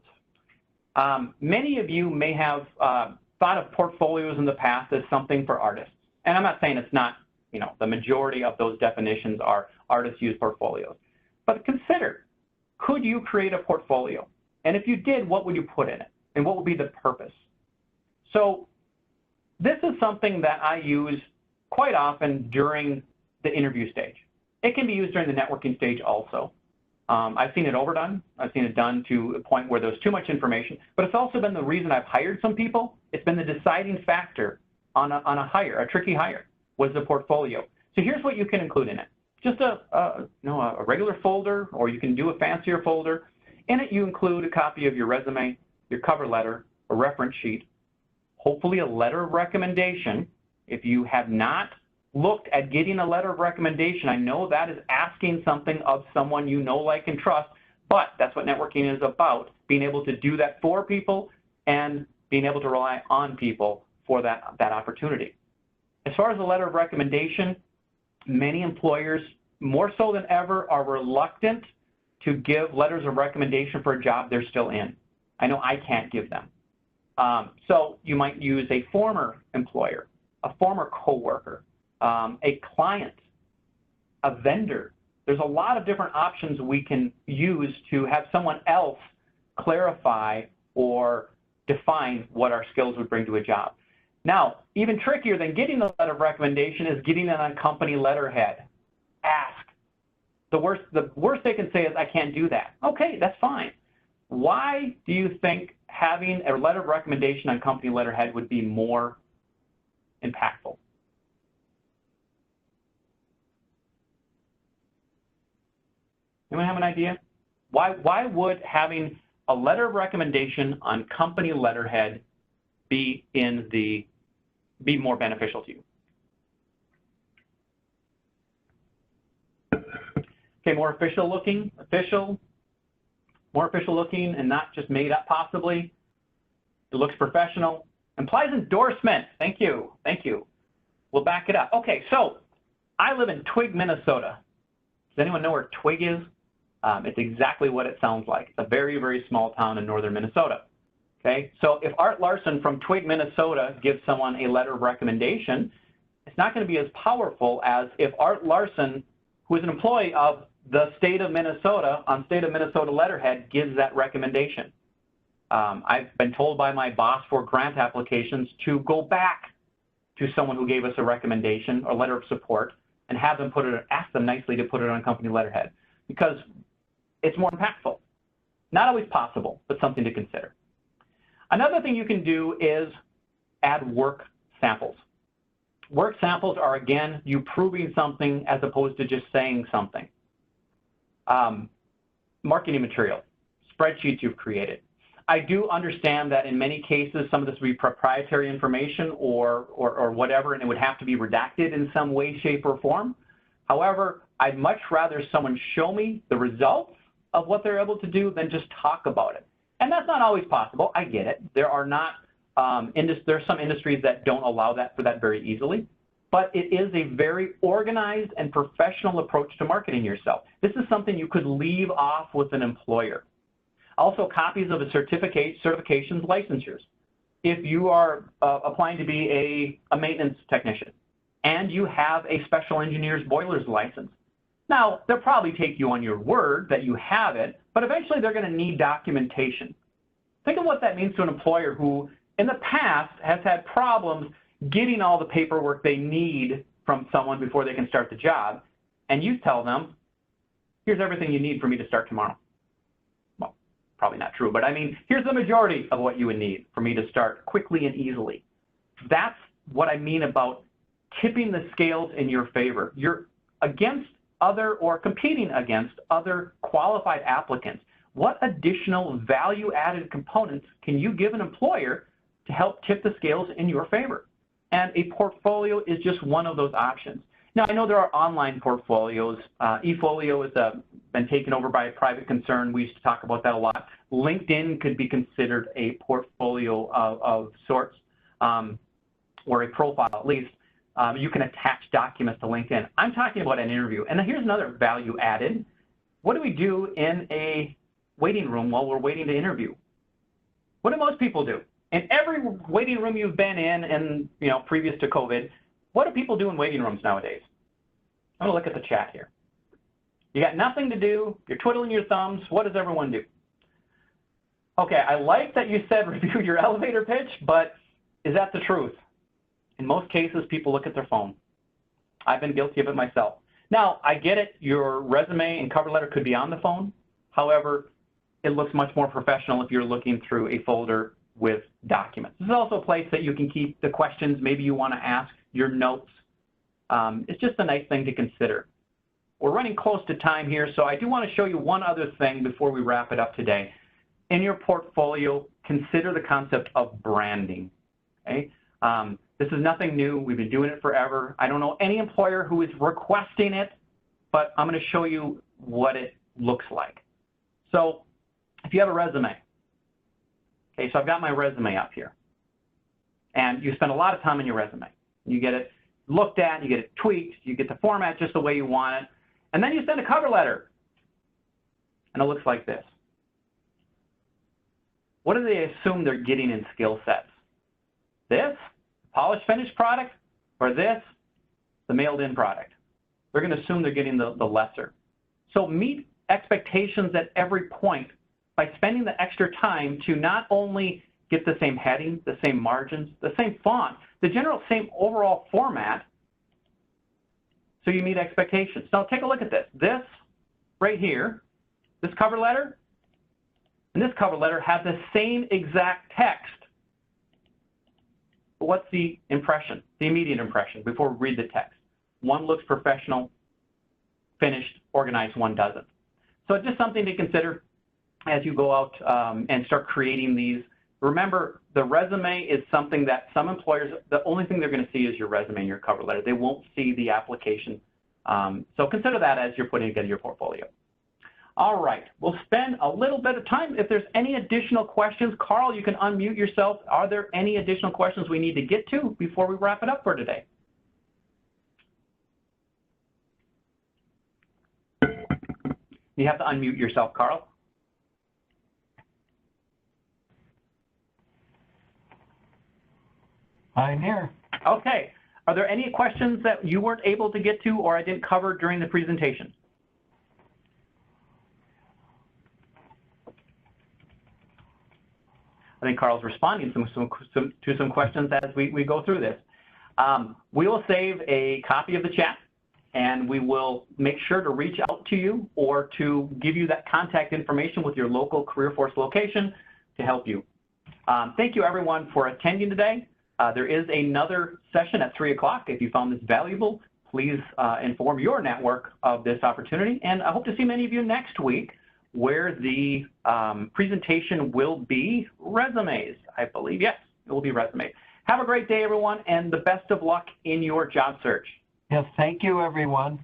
Many of you may have thought of portfolios in the past as something for artists. And I'm not saying it's not, the majority of those definitions are artists use portfolios. But consider, could you create a portfolio? And if you did, what would you put in it? And what would be the purpose? So this is something that I use quite often during the interview stage. It can be used during the networking stage also. I've seen it overdone. I've seen it done to a point where there's too much information, but it's also been the reason I've hired some people. It's been the deciding factor on a hire, a tricky hire, was the portfolio. So here's what you can include in it. Just a regular folder, or you can do a fancier folder. In it, you include a copy of your resume, your cover letter, a reference sheet, hopefully a letter of recommendation. If you have not looked at getting a letter of recommendation, I know that is asking something of someone you know, like, and trust, but that's what networking is about, being able to do that for people and being able to rely on people for that opportunity. As far as the letter of recommendation, many employers, more so than ever, are reluctant to give letters of recommendation for a job they're still in. I know I can't give them. So you might use a former employer, a former coworker, a client, a vendor. There's a lot of different options we can use to have someone else clarify or define what our skills would bring to a job. Now, even trickier than getting the letter of recommendation is getting it on company letterhead. Ask. The worst they can say is, I can't do that. Okay, that's fine. Why do you think having a letter of recommendation on company letterhead would be more impactful? Anyone have an idea? Why would having a letter of recommendation on company letterhead be more beneficial to you? Okay, more official looking and not just made up possibly. It looks professional. Implies endorsement. Thank you. Thank you. We'll back it up. Okay, so I live in Twig, Minnesota. Does anyone know where Twig is? It's exactly what it sounds like. It's a very, very small town in northern Minnesota. Okay, so if Art Larson from Twig, Minnesota gives someone a letter of recommendation, it's not going to be as powerful as if Art Larson, who is an employee of the state of Minnesota on state of Minnesota letterhead, gives that recommendation. I've been told by my boss for grant applications to go back to someone who gave us a recommendation or letter of support and have them ask them nicely to put it on company letterhead, because it's more impactful. Not always possible, but something to consider. Another thing you can do is add work samples. Work samples are, again, you proving something as opposed to just saying something. Marketing material, spreadsheets you've created. I do understand that in many cases, some of this would be proprietary information or whatever, and it would have to be redacted in some way, shape, or form. However, I'd much rather someone show me the results of what they're able to do than just talk about it. And that's not always possible. I get it. There are not, there's some industries that don't allow that very easily. But it is a very organized and professional approach to marketing yourself. This is something you could leave off with an employer. Also, copies of a certifications, licensures. If you are applying to be a maintenance technician and you have a special engineer's boilers license, now they'll probably take you on your word that you have it, but eventually they're going to need documentation. Think of what that means to an employer who in the past has had problems getting all the paperwork they need from someone before they can start the job, and you tell them, here's everything you need for me to start tomorrow. Well, probably not true, but I mean, here's the majority of what you would need for me to start quickly and easily. That's what I mean about tipping the scales in your favor. You're against other or competing against other qualified applicants. What additional value-added components can you give an employer to help tip the scales in your favor? And a portfolio is just one of those options. Now, I know there are online portfolios. eFolio has been taken over by a private concern. We used to talk about that a lot. LinkedIn could be considered a portfolio of sorts, or a profile at least. You can attach documents to LinkedIn. I'm talking about an interview. And here's another value added. What do we do in a waiting room while we're waiting to interview? What do most people do? In every waiting room you've been in and previous to COVID, what do people do in waiting rooms nowadays? I'm going to look at the chat here. You got nothing to do. You're twiddling your thumbs. What does everyone do? Okay, I like that you said review your elevator pitch, but is that the truth? In most cases, people look at their phone. I've been guilty of it myself. Now, I get it. Your resume and cover letter could be on the phone. However, it looks much more professional if you're looking through a folder with documents. This is also a place that you can keep the questions maybe you want to ask, your notes. It's just a nice thing to consider. We're running close to time here, so I do want to show you one other thing before we wrap it up today. In your portfolio, consider the concept of branding. Okay? This is nothing new. We've been doing it forever. I don't know any employer who is requesting it, but I'm going to show you what it looks like. So if you have a resume, okay, so I've got my resume up here. And you spend a lot of time on your resume. You get it looked at, you get it tweaked, you get the format just the way you want it, and then you send a cover letter. And it looks like this. What do they assume they're getting in skill sets? This, polished finished product, or this, the mailed in product? They're going to assume they're getting the lesser. So meet expectations at every point by spending the extra time to not only get the same heading, the same margins, the same font, the general same overall format, so you meet expectations. Now take a look at this. This right here, this cover letter, and this cover letter have the same exact text. But what's the impression, the immediate impression before we read the text? One looks professional, finished, organized, one doesn't. So it's just something to consider as you go out and start creating these. Remember, the resume is something that some employers, the only thing they're going to see is your resume and your cover letter. They won't see the application. So consider that as you're putting together your portfolio. All right, we'll spend a little bit of time. If there's any additional questions, Carl, you can unmute yourself. Are there any additional questions we need to get to before we wrap it up for today? You have to unmute yourself, Carl. I'm here. Okay. Are there any questions that you weren't able to get to or I didn't cover during the presentation? I think Carl's responding to some questions as we go through this. We will save a copy of the chat, and we will make sure to reach out to you or to give you that contact information with your local career force location to help you. Thank you, everyone, for attending today. There is another session at 3 o'clock. If you found this valuable, please inform your network of this opportunity. And I hope to see many of you next week, where the presentation will be resumes, I believe. Yes, it will be resumes. Have a great day, everyone, and the best of luck in your job search. Yes, thank you, everyone.